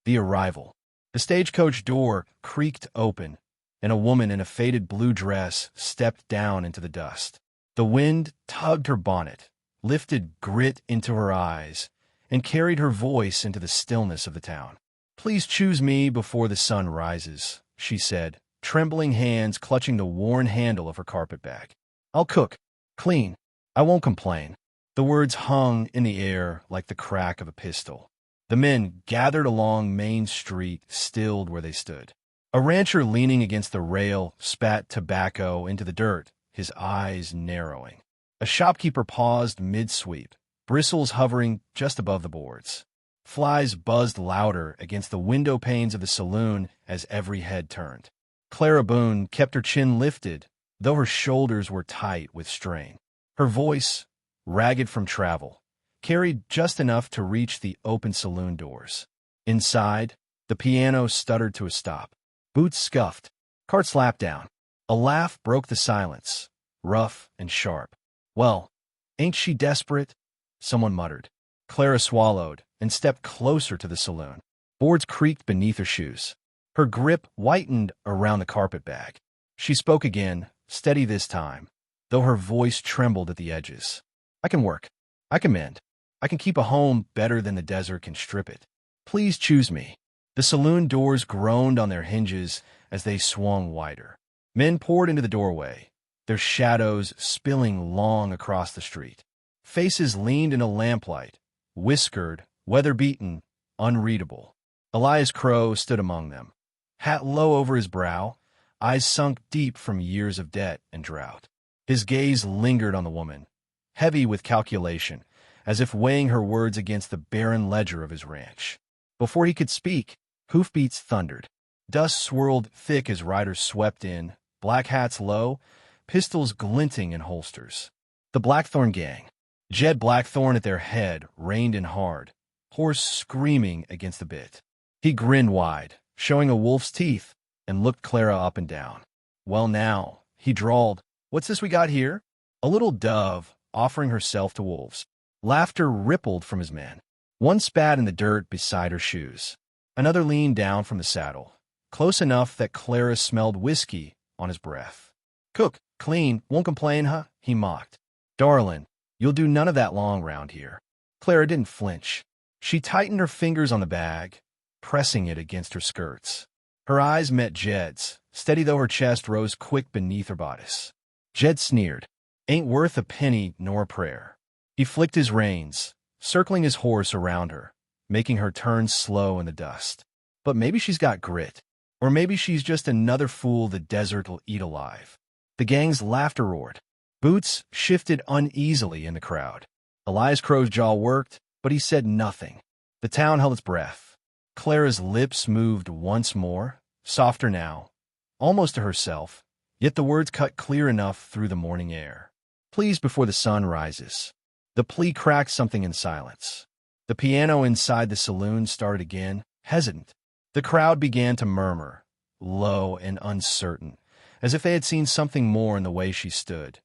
The arrival. The stagecoach door creaked open, and a woman in a faded blue dress stepped down into the dust. The wind tugged her bonnet, lifted grit into her eyes, and carried her voice into the stillness of the town. "Please choose me before the sun rises," she said, trembling hands clutching the worn handle of her carpetbag. "I'll cook, clean. I won't complain." The words hung in the air like the crack of a pistol. The men gathered along Main Street stilled where they stood. A rancher leaning against the rail spat tobacco into the dirt, his eyes narrowing. A shopkeeper paused mid-sweep, bristles hovering just above the boards. Flies buzzed louder against the window panes of the saloon as every head turned. Clara Boone kept her chin lifted, though her shoulders were tight with strain. Her voice, ragged from travel, carried just enough to reach the open saloon doors. Inside, the piano stuttered to a stop. Boots scuffed. Cart slapped down. A laugh broke the silence, rough and sharp. "Well, ain't she desperate?" someone muttered. Clara swallowed and stepped closer to the saloon. Boards creaked beneath her shoes. Her grip whitened around the carpetbag. She spoke again, steady this time, though her voice trembled at the edges. "I can work. I can mend. I can keep a home better than the desert can strip it. Please choose me." The saloon doors groaned on their hinges as they swung wider. Men poured into the doorway, their shadows spilling long across the street. Faces leaned in a lamplight, whiskered, weather-beaten, unreadable. Elias Crow stood among them, hat low over his brow, eyes sunk deep from years of debt and drought. His gaze lingered on the woman, heavy with calculation, as if weighing her words against the barren ledger of his ranch. Before he could speak, hoofbeats thundered. Dust swirled thick as riders swept in, black hats low, pistols glinting in holsters. The Blackthorn gang, Jed Blackthorn at their head, reined in hard, horse screaming against the bit. He grinned wide, showing a wolf's teeth, and looked Clara up and down. "Well now," he drawled, "what's this we got here?" A little dove, offering herself to wolves. Laughter rippled from his men. One spat in the dirt beside her shoes. Another leaned down from the saddle, close enough that Clara smelled whiskey on his breath. "Cook, clean, won't complain, huh?" he mocked. "Darlin', you'll do none of that long round here." Clara didn't flinch. She tightened her fingers on the bag, pressing it against her skirts. Her eyes met Jed's, steady though her chest rose quick beneath her bodice. Jed sneered. "Ain't worth a penny nor a prayer." He flicked his reins, circling his horse around her, making her turn slow in the dust. "But maybe she's got grit. Or maybe she's just another fool the desert will eat alive." The gang's laughter roared. Boots shifted uneasily in the crowd. Elias Crow's jaw worked, but he said nothing. The town held its breath. Clara's lips moved once more, softer now, almost to herself, yet the words cut clear enough through the morning air. "Please before the sun rises." The plea cracked something in silence. The piano inside the saloon started again, hesitant. The crowd began to murmur, low and uncertain, as if they had seen something more in the way she stood.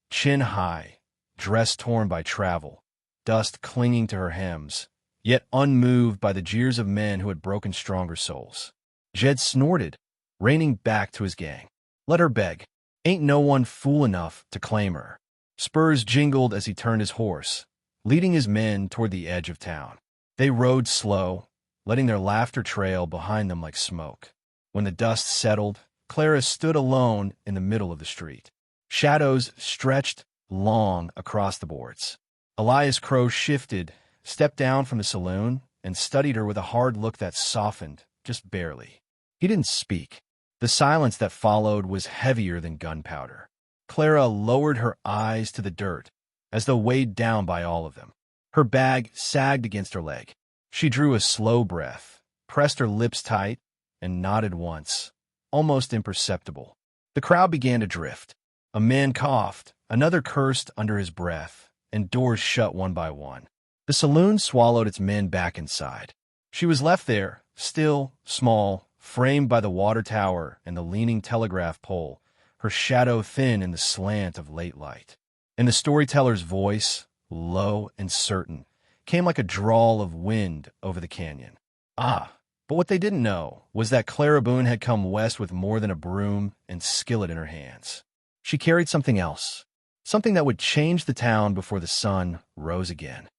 Chin high, dress torn by travel, dust clinging to her hems, yet unmoved by the jeers of men who had broken stronger souls. Jed snorted, reining back to his gang. "Let her beg. Ain't no one fool enough to claim her." Spurs jingled as he turned his horse, leading his men toward the edge of town. They rode slow, letting their laughter trail behind them like smoke. When the dust settled, Clara stood alone in the middle of the street. Shadows stretched long across the boards. Elias Crow shifted, stepped down from the saloon, and studied her with a hard look that softened, just barely. He didn't speak. The silence that followed was heavier than gunpowder. Clara lowered her eyes to the dirt, as though weighed down by all of them. Her bag sagged against her leg. She drew a slow breath, pressed her lips tight, and nodded once, almost imperceptible. The crowd began to drift. A man coughed, another cursed under his breath, and doors shut one by one. The saloon swallowed its men back inside. She was left there, still, small, framed by the water tower and the leaning telegraph pole, her shadow thin in the slant of late light. And the storyteller's voice, low and certain, came like a drawl of wind over the canyon. "Ah, But what they didn't know was that Clara Boone had come west with more than a broom and skillet in her hands. She carried something else, something that would change the town before the sun rose again.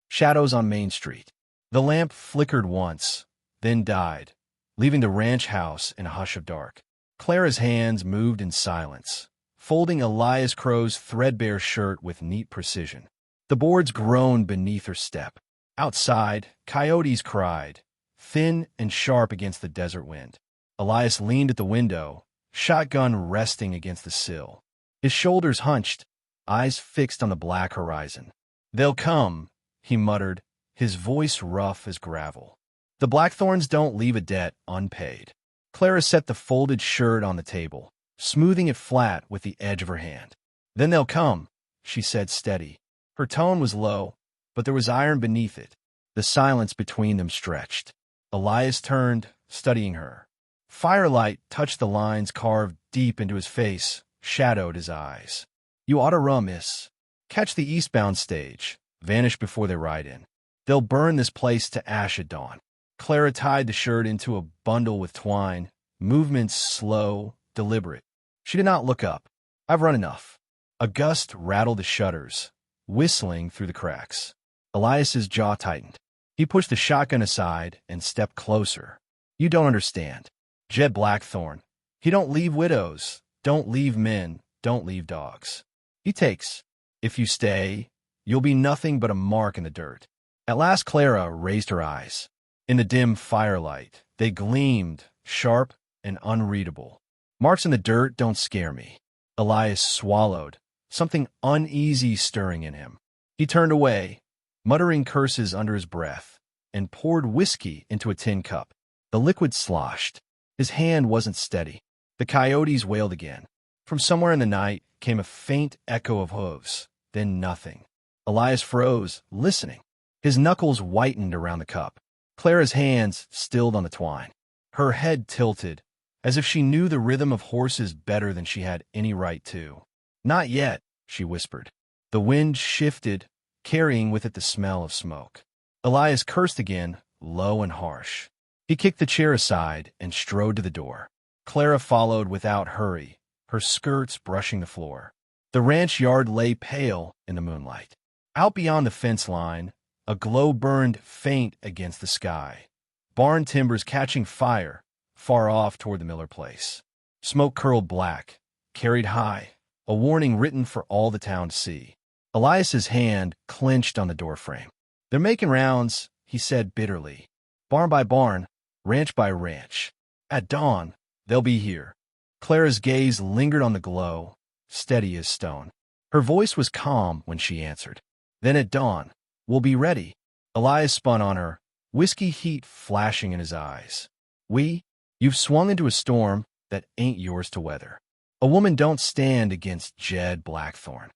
Shadows on Main Street. The lamp flickered once, then died, leaving the ranch house in a hush of dark. Clara's hands moved in silence, folding Elias Crow's threadbare shirt with neat precision. The boards groaned beneath her step. Outside, coyotes cried, thin and sharp against the desert wind. Elias leaned at the window, shotgun resting against the sill. His shoulders hunched, eyes fixed on the black horizon. "They'll come," he muttered, his voice rough as gravel. "The Blackthorns don't leave a debt unpaid." Clara set the folded shirt on the table, smoothing it flat with the edge of her hand. "Then they'll come," she said steady. Her tone was low, but there was iron beneath it. The silence between them stretched. Elias turned, studying her. Firelight touched the lines carved deep into his face, shadowed his eyes. "You ought to run, miss. Catch the eastbound stage. Vanish before they ride in. They'll burn this place to ash at dawn." Clara tied the shirt into a bundle with twine, movements slow, deliberate. She did not look up. "I've run enough." A gust rattled the shutters, whistling through the cracks. Elias's jaw tightened. He pushed the shotgun aside and stepped closer. "You don't understand. Jed Blackthorn. He don't leave widows, don't leave men, don't leave dogs. He takes. If you stay, you'll be nothing but a mark in the dirt." At last Clara raised her eyes. In the dim firelight, they gleamed, sharp and unreadable. "Marks in the dirt don't scare me." Elias swallowed, something uneasy stirring in him. He turned away, muttering curses under his breath, and poured whiskey into a tin cup. The liquid sloshed. His hand wasn't steady. The coyotes wailed again. From somewhere in the night came a faint echo of hooves, then nothing. Elias froze, listening. His knuckles whitened around the cup. Clara's hands stilled on the twine. Her head tilted, as if she knew the rhythm of horses better than she had any right to. "Not yet," she whispered. The wind shifted, carrying with it the smell of smoke. Elias cursed again, low and harsh. He kicked the chair aside and strode to the door. Clara followed without hurry, her skirts brushing the floor. The ranch yard lay pale in the moonlight. Out beyond the fence line, a glow burned faint against the sky. Barn timbers catching fire, far off toward the Miller place. Smoke curled black, carried high, a warning written for all the town to see. Elias's hand clenched on the doorframe. "They're making rounds," he said bitterly. "Barn by barn, ranch by ranch. At dawn, they'll be here." Clara's gaze lingered on the glow, steady as stone. Her voice was calm when she answered. "Then at dawn, we'll be ready." Elias spun on her, whiskey heat flashing in his eyes. You've swung into a storm that ain't yours to weather. A woman don't stand against Jed Blackthorn."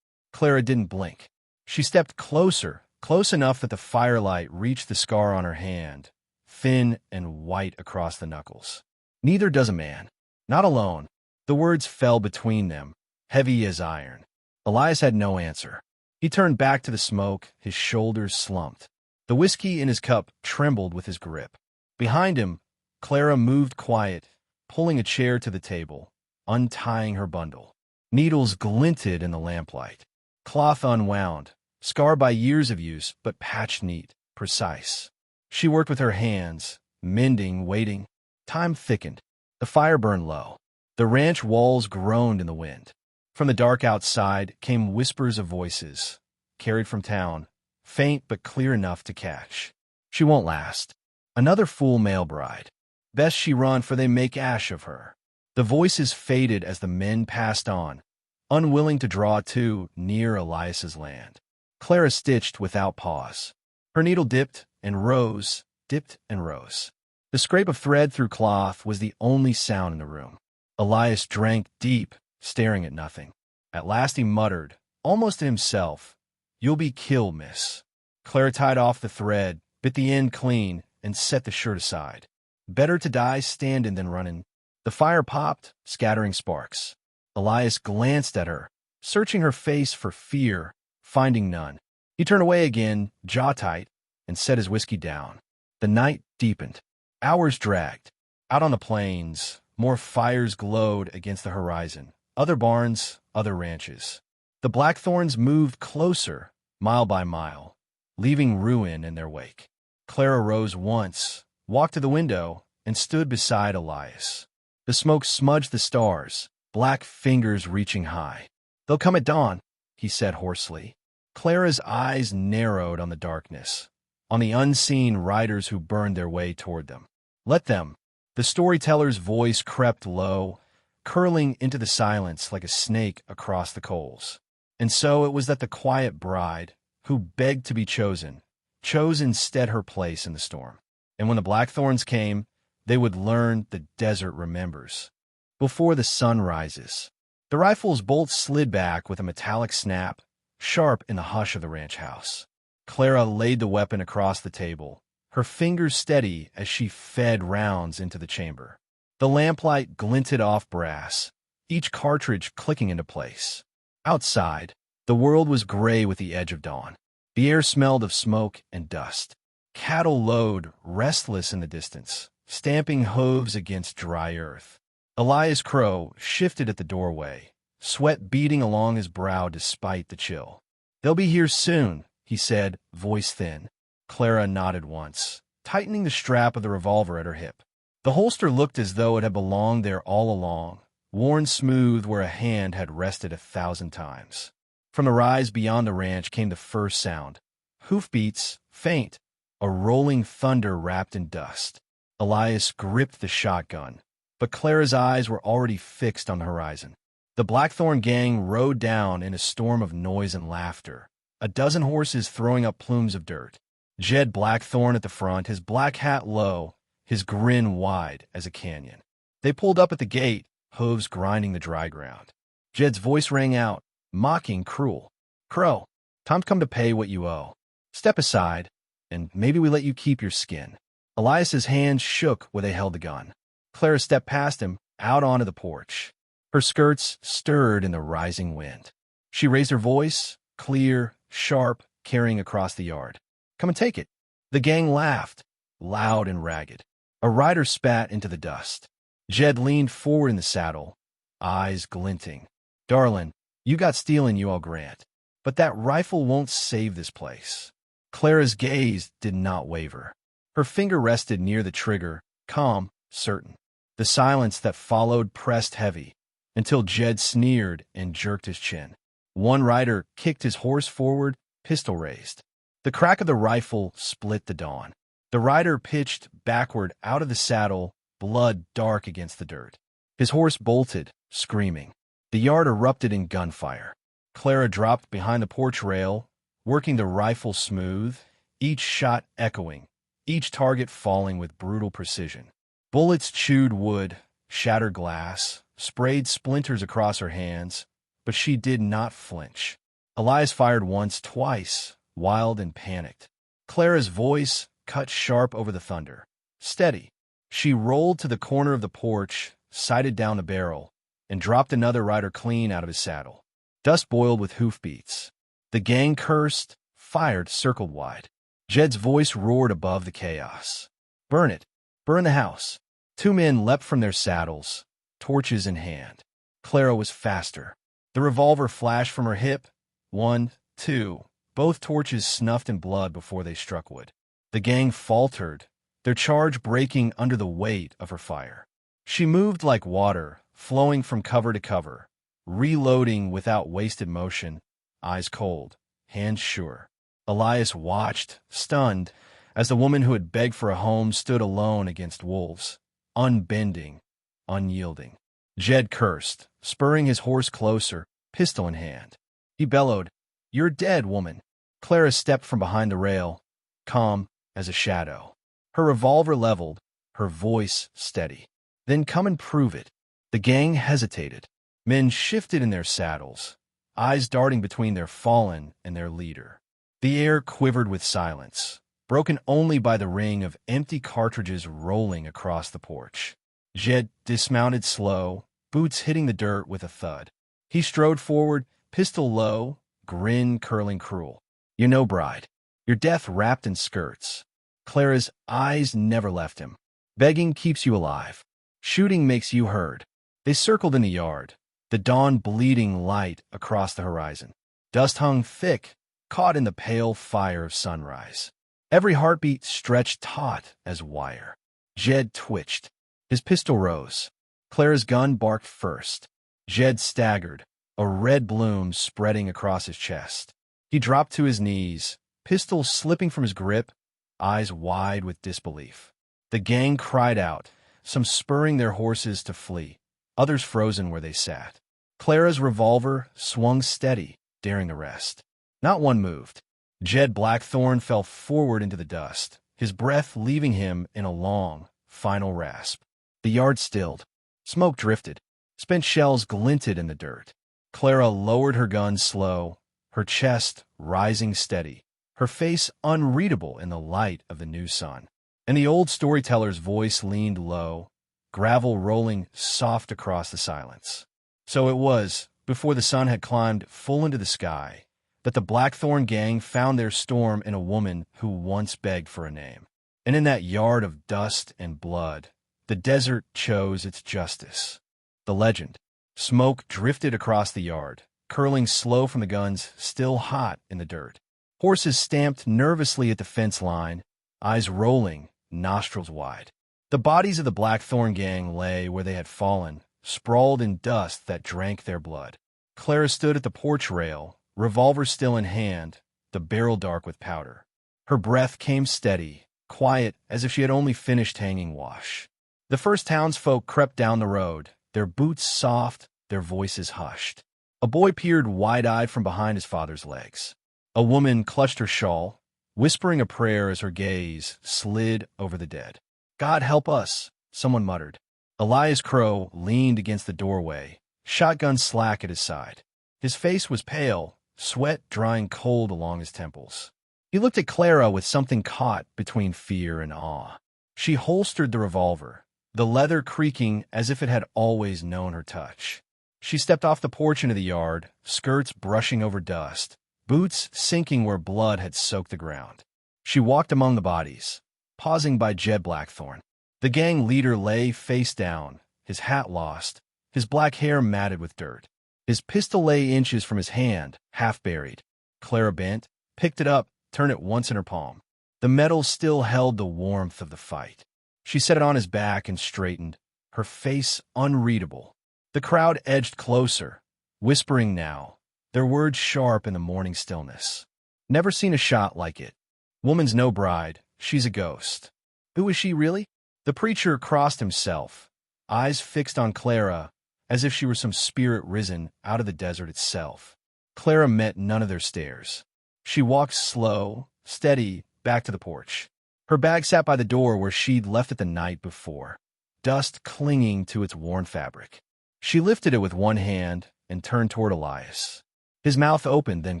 Clara didn't blink. She stepped closer, close enough that the firelight reached the scar on her hand, thin and white across the knuckles. "Neither does a man. Not alone." The words fell between them, heavy as iron. Elias had no answer. He turned back to the smoke, his shoulders slumped. The whiskey in his cup trembled with his grip. Behind him, Clara moved quiet, pulling a chair to the table, untying her bundle. Needles glinted in the lamplight. Cloth unwound, scarred by years of use, but patched neat, precise. She worked with her hands, mending, waiting. Time thickened. The fire burned low. The ranch walls groaned in the wind. From the dark outside came whispers of voices, carried from town, faint but clear enough to catch. "She won't last. Another fool male bride. Best she run, for they make ash of her." The voices faded as the men passed on, unwilling to draw too near Elias's land. Clara stitched without pause. Her needle dipped and rose, dipped and rose. The scrape of thread through cloth was the only sound in the room. Elias drank deep, staring at nothing. At last he muttered, almost to himself, "You'll be killed, miss." Clara tied off the thread, bit the end clean, and set the shirt aside. Better to die standing than running. The fire popped, scattering sparks. Elias glanced at her, searching her face for fear, finding none. He turned away again, jaw tight, and set his whiskey down. The night deepened. Hours dragged. Out on the plains, more fires glowed against the horizon. Other barns, other ranches. The blackthorns moved closer, mile by mile, leaving ruin in their wake. Clara rose once, walked to the window, and stood beside Elias. The smoke smudged the stars, black fingers reaching high. "They'll come at dawn," he said hoarsely. Clara's eyes narrowed on the darkness, on the unseen riders who burned their way toward them. "Let them." The storyteller's voice crept low, curling into the silence like a snake across the coals. And so it was that the quiet bride, who begged to be chosen, chose instead her place in the storm. And when the blackthorns came, they would learn the desert remembers. Before the sun rises. The rifle's bolt slid back with a metallic snap, sharp in the hush of the ranch house. Clara laid the weapon across the table, her fingers steady as she fed rounds into the chamber. The lamplight glinted off brass, each cartridge clicking into place. Outside, the world was gray with the edge of dawn. The air smelled of smoke and dust. Cattle lowed, restless in the distance, stamping hooves against dry earth. Elias Crow shifted at the doorway, sweat beading along his brow despite the chill. "They'll be here soon," he said, voice thin. Clara nodded once, tightening the strap of the revolver at her hip. The holster looked as though it had belonged there all along, worn smooth where a hand had rested 1,000 times. From the rise beyond the ranch came the first sound. Hoofbeats, faint, a rolling thunder wrapped in dust. Elias gripped the shotgun, but Clara's eyes were already fixed on the horizon. The Blackthorn gang rode down in a storm of noise and laughter, a dozen horses throwing up plumes of dirt. Jed Blackthorn at the front, his black hat low, his grin wide as a canyon. They pulled up at the gate, hooves grinding the dry ground. Jed's voice rang out, mocking, cruel. "Crow, time's come to pay what you owe. Step aside, and maybe we let you keep your skin." Elias's hands shook where they held the gun. Clara stepped past him, out onto the porch. Her skirts stirred in the rising wind. She raised her voice, clear, sharp, carrying across the yard. "Come and take it." The gang laughed, loud and ragged. A rider spat into the dust. Jed leaned forward in the saddle, eyes glinting. "Darlin', you got steel in you, I'll grant. But that rifle won't save this place." Clara's gaze did not waver. Her finger rested near the trigger, calm, certain. The silence that followed pressed heavy, until Jed sneered and jerked his chin. One rider kicked his horse forward, pistol raised. The crack of the rifle split the dawn. The rider pitched backward out of the saddle, blood dark against the dirt. His horse bolted, screaming. The yard erupted in gunfire. Clara dropped behind the porch rail, working the rifle smooth, each shot echoing, each target falling with brutal precision. Bullets chewed wood, shattered glass, sprayed splinters across her hands, but she did not flinch. Elias fired once, twice, wild and panicked. Clara's voice cut sharp over the thunder. "Steady." She rolled to the corner of the porch, sighted down the barrel, and dropped another rider clean out of his saddle. Dust boiled with hoofbeats. The gang cursed, fired, circled wide. Jed's voice roared above the chaos. "Burn it. Burn the house." Two men leapt from their saddles, torches in hand. Clara was faster. The revolver flashed from her hip. One, two. Both torches snuffed in blood before they struck wood. The gang faltered, their charge breaking under the weight of her fire. She moved like water, flowing from cover to cover, reloading without wasted motion, eyes cold, hands sure. Elias watched, stunned, as the woman who had begged for a home stood alone against wolves, unbending, unyielding. Jed cursed, spurring his horse closer, pistol in hand. He bellowed, "You're dead, woman." Clara stepped from behind the rail, calm as a shadow. Her revolver leveled, her voice steady. "Then come and prove it." The gang hesitated. Men shifted in their saddles, eyes darting between their fallen and their leader. The air quivered with silence, broken only by the ring of empty cartridges rolling across the porch. Jed dismounted slow, boots hitting the dirt with a thud. He strode forward, pistol low, grin curling cruel. "You know, bride, your death wrapped in skirts." Clara's eyes never left him. Begging keeps you alive. Shooting makes you heard. They circled in the yard, the dawn bleeding light across the horizon. Dust hung thick, caught in the pale fire of sunrise. Every heartbeat stretched taut as wire. Jed twitched. His pistol rose. Clara's gun barked first. Jed staggered, a red bloom spreading across his chest. He dropped to his knees, pistol slipping from his grip, eyes wide with disbelief. The gang cried out, some spurring their horses to flee, others frozen where they sat. Clara's revolver swung steady, daring the rest. Not one moved. Jed Blackthorne fell forward into the dust, his breath leaving him in a long, final rasp. The yard stilled. Smoke drifted. Spent shells glinted in the dirt. Clara lowered her gun slow, her chest rising steady, her face unreadable in the light of the new sun. And the old storyteller's voice leaned low, gravel rolling soft across the silence. So it was, before the sun had climbed full into the sky, that the Blackthorne gang found their storm in a woman who once begged for a name. And in that yard of dust and blood, the desert chose its justice. The legend. Smoke drifted across the yard, curling slow from the guns still hot in the dirt. Horses stamped nervously at the fence line, eyes rolling, nostrils wide. The bodies of the Blackthorne gang lay where they had fallen, sprawled in dust that drank their blood. Clara stood at the porch rail, revolver still in hand, the barrel dark with powder. Her breath came steady, quiet as if she had only finished hanging wash. The first townsfolk crept down the road, their boots soft, their voices hushed. A boy peered wide-eyed from behind his father's legs. A woman clutched her shawl, whispering a prayer as her gaze slid over the dead. "God help us," someone muttered. Elias Crow leaned against the doorway, shotgun slack at his side. His face was pale, sweat drying cold along his temples. He looked at Clara with something caught between fear and awe. She holstered the revolver, the leather creaking as if it had always known her touch. She stepped off the porch into the yard, skirts brushing over dust, boots sinking where blood had soaked the ground. She walked among the bodies, pausing by Jed Blackthorne. The gang leader lay face down, his hat lost, his black hair matted with dirt. His pistol lay inches from his hand, half buried. Clara bent, picked it up, turned it once in her palm. The metal still held the warmth of the fight. She set it on his back and straightened, her face unreadable. The crowd edged closer, whispering now, their words sharp in the morning stillness. "Never seen a shot like it. Woman's no bride, she's a ghost." Who is she really? The preacher crossed himself, eyes fixed on Clara, as if she were some spirit risen out of the desert itself. Clara met none of their stares. She walked slow, steady, back to the porch. Her bag sat by the door where she'd left it the night before, dust clinging to its worn fabric. She lifted it with one hand and turned toward Elias. His mouth opened, then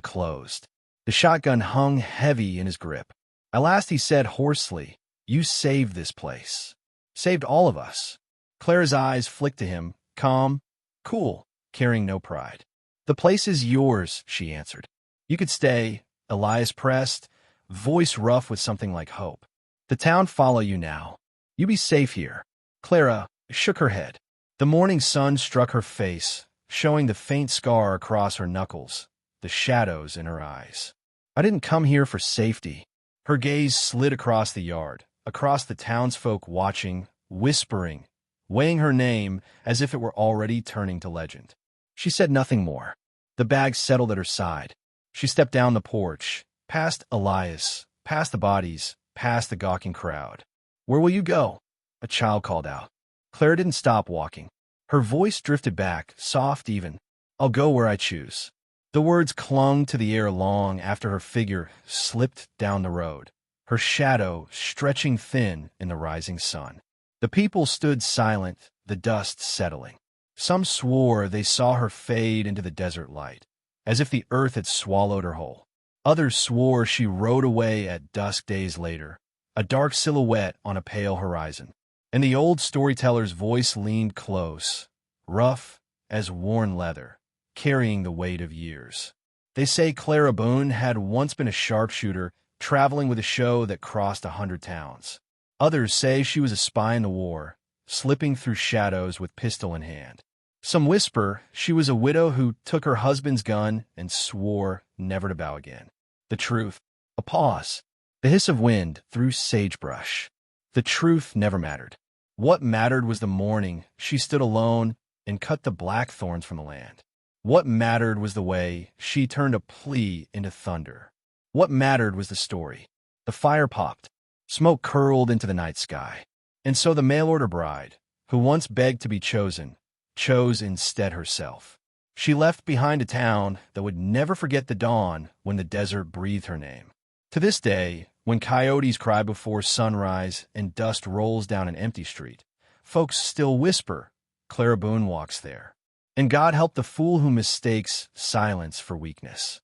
closed. The shotgun hung heavy in his grip. At last he said hoarsely, "You saved this place. Saved all of us." Clara's eyes flicked to him, calm, cool, carrying no pride. "The place is yours," she answered. "You could stay," Elias pressed, voice rough with something like hope. "The town follow you now. You be safe here." Clara shook her head. The morning sun struck her face, showing the faint scar across her knuckles, the shadows in her eyes. "I didn't come here for safety." Her gaze slid across the yard, across the townsfolk watching, whispering, weighing her name as if it were already turning to legend. She said nothing more. The bag settled at her side. She stepped down the porch, past Elias, past the bodies, past the gawking crowd. "Where will you go?" a child called out. Clara didn't stop walking. Her voice drifted back, soft even. "I'll go where I choose." The words clung to the air long after her figure slipped down the road, her shadow stretching thin in the rising sun. The people stood silent, the dust settling. Some swore they saw her fade into the desert light, as if the earth had swallowed her whole. Others swore she rode away at dusk days later, a dark silhouette on a pale horizon. And the old storyteller's voice leaned close, rough as worn leather, carrying the weight of years. They say Clara Boone had once been a sharpshooter, traveling with a show that crossed 100 towns. Others say she was a spy in the war, slipping through shadows with pistol in hand. Some whisper she was a widow who took her husband's gun and swore never to bow again. The truth, a pause, the hiss of wind through sagebrush. The truth never mattered. What mattered was the morning she stood alone and cut the blackthorns from the land. What mattered was the way she turned a plea into thunder. What mattered was the story. The fire popped. Smoke curled into the night sky. And so the mail-order bride, who once begged to be chosen, chose instead herself. She left behind a town that would never forget the dawn when the desert breathed her name. To this day, when coyotes cry before sunrise and dust rolls down an empty street, folks still whisper, Clara Boone walks there. And God help the fool who mistakes silence for weakness.